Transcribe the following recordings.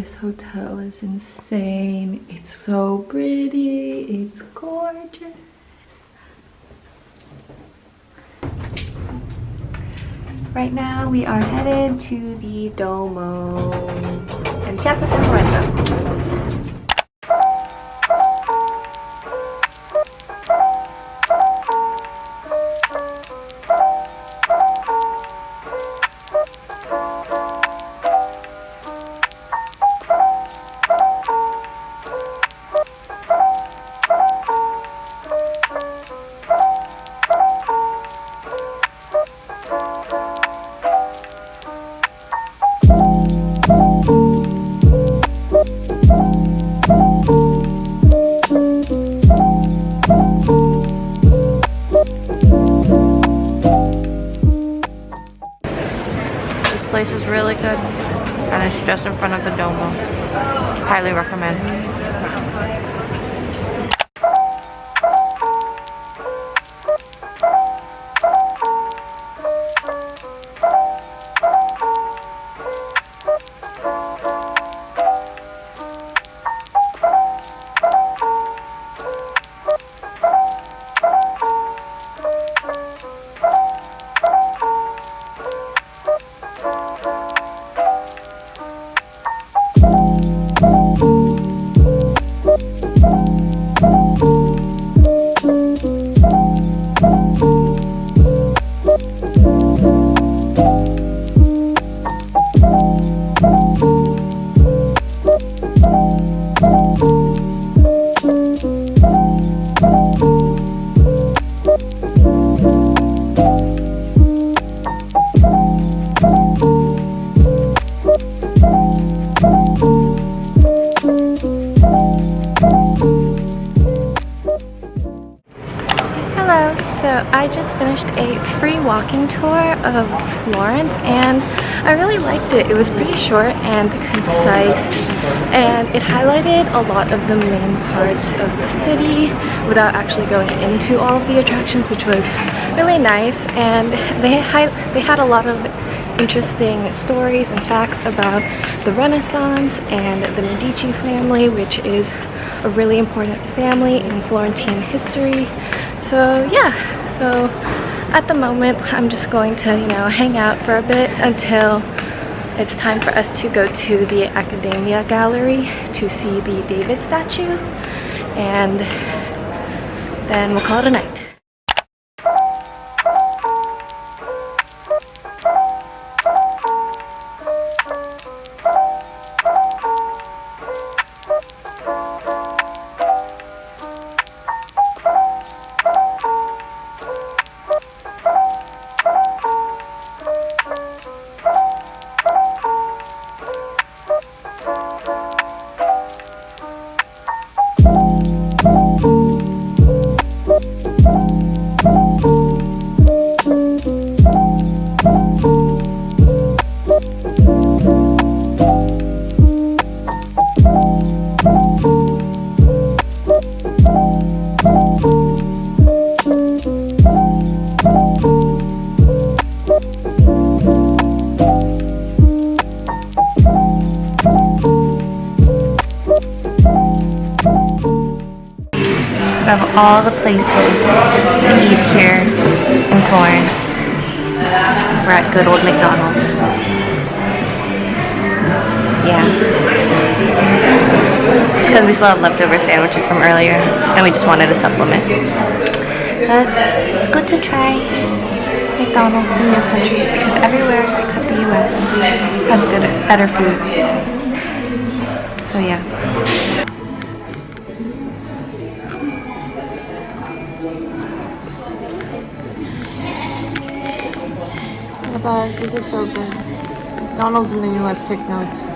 this hotel is insane. It's so pretty. It's gorgeous. Right now we are headed to the Duomo and Piazza San Lorenzo. This place is really good and it's just in front of the Duomo. Highly recommend. So I just finished a free walking tour of Florence and I really liked it. It was pretty short and concise and it highlighted a lot of the main parts of the city without actually going into all of the attractions, which was really nice. And they had a lot of interesting stories and facts about the Renaissance and the Medici family, which is a really important family in Florentine history. So yeah, so at the moment I'm just going to, hang out for a bit until it's time for us to go to the Accademia Gallery to see the David statue, and then we'll call it a night. Of all the places to eat here in Florence, we're at good old McDonald's. Yeah. It's because we still have leftover sandwiches from earlier and we just wanted a supplement. But it's good to try McDonald's in new countries because everywhere except the US has better food. So yeah. This is so good. McDonald's in the US, take notes.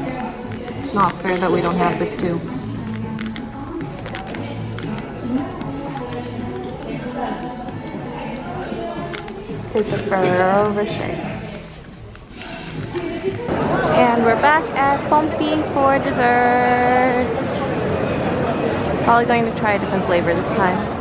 It's not fair that we don't have this too. Tastes like Ferrero Rocher. And we're back at Pompi for dessert. Probably going to try a different flavor this time.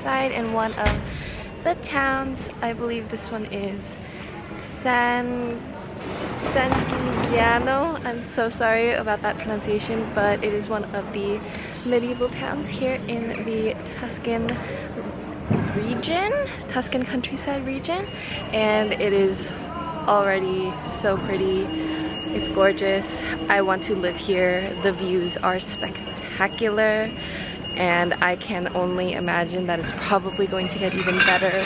countryside in one of the towns. I believe this one is San Gimignano. I'm so sorry about that pronunciation, but it is one of the medieval towns here in the Tuscan region, Tuscan countryside region, and it is already so pretty. It's gorgeous. I want to live here. The views are spectacular, and I can only imagine that it's probably going to get even better.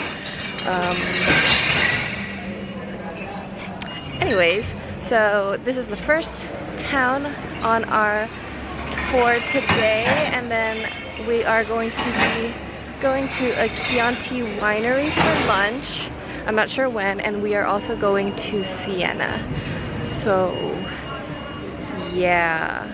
Anyways, so this is the first town on our tour today, and then we are going to be going to a Chianti winery for lunch. I'm not sure when, and we are also going to Siena. So yeah,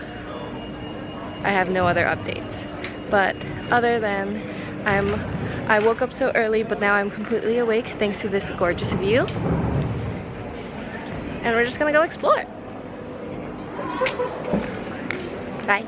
I have no other updates. But other than I woke up so early, but now I'm completely awake thanks to this gorgeous view. And we're just gonna go explore. Bye.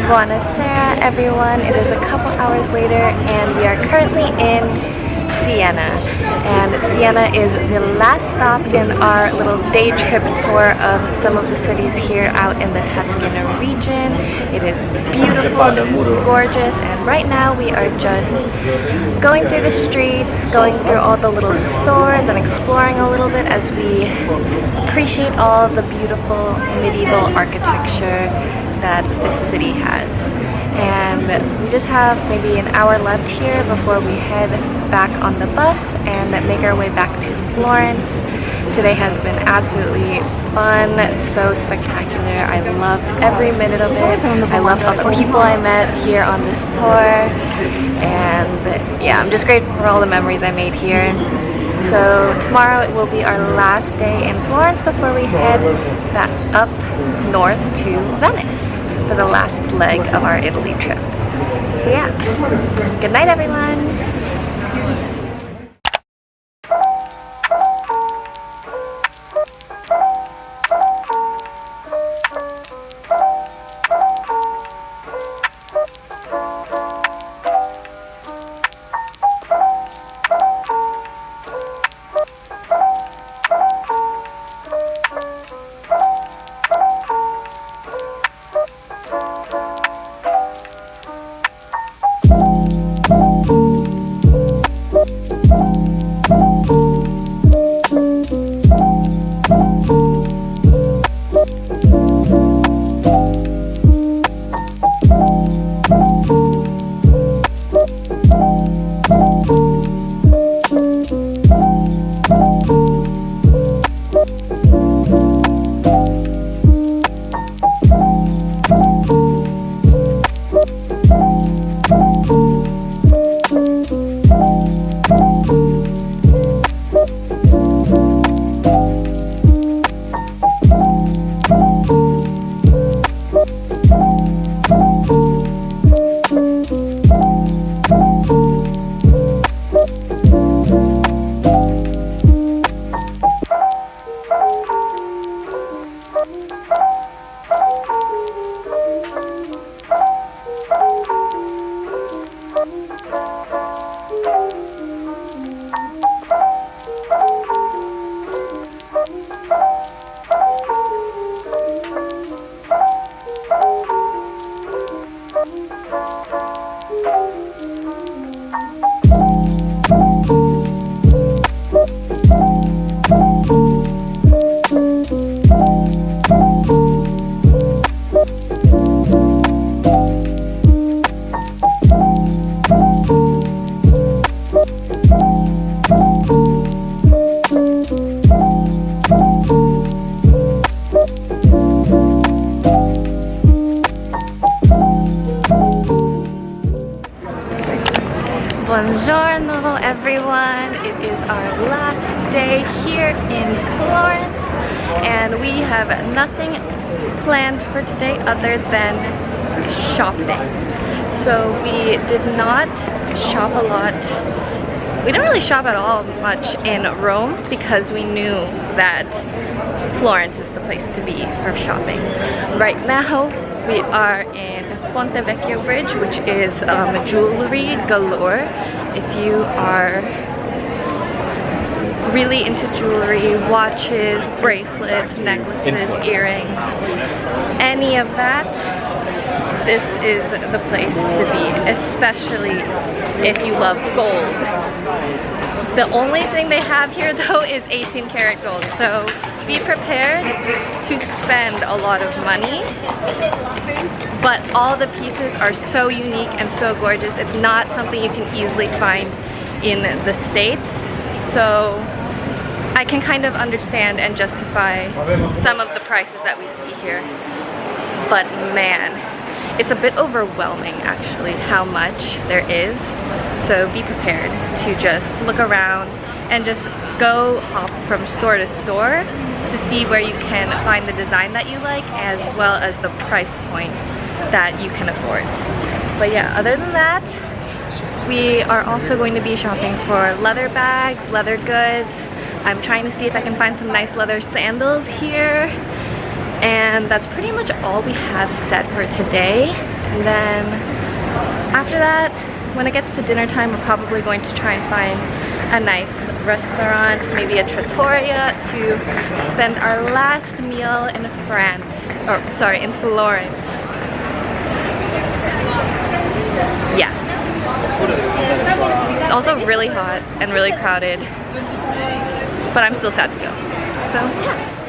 Buonasera everyone, it is a couple hours later and we are currently in Siena. And Siena is the last stop in our little day trip tour of some of the cities here out in the Tuscan region. It is beautiful, it is gorgeous, and right now we are just going through the streets, going through all the little stores and exploring a little bit as we appreciate all the beautiful medieval architecture that this city has. And we just have maybe an hour left here before we head back on the bus and make our way back to Florence. Today has been absolutely fun, so spectacular. I loved every minute of it. I loved all the people I met here on this tour, and yeah, I'm just grateful for all the memories I made here. So tomorrow it will be our last day in Florence before we head back up north to Venice for the last leg of our Italy trip. So yeah, good night everyone! Buongiorno everyone. It is our last day here in Florence and we have nothing planned for today other than shopping. So we did not shop a lot. We didn't really shop at all much in Rome because we knew that Florence is the place to be for shopping. Right now we are in Ponte Vecchio Bridge, which is jewelry galore. If you are really into jewelry, watches, bracelets, necklaces, earrings, any of that, this is the place to be, especially if you love gold. The only thing they have here though is 18 karat gold, so be prepared to spend a lot of money, but all the pieces are so unique and so gorgeous. It's not something you can easily find in the States, so I can kind of understand and justify some of the prices that we see here. But man, it's a bit overwhelming actually how much there is, so be prepared to just look around and just go hop from store to store to see where you can find the design that you like as well as the price point that you can afford. But yeah, other than that, we are also going to be shopping for leather bags, leather goods. I'm trying to see if I can find some nice leather sandals here. And that's pretty much all we have set for today. And then after that, when it gets to dinner time, we're probably going to try and find a nice restaurant, maybe a trattoria, to spend our last meal in France, or sorry, in Florence. Yeah. It's also really hot and really crowded, but I'm still sad to go. So yeah.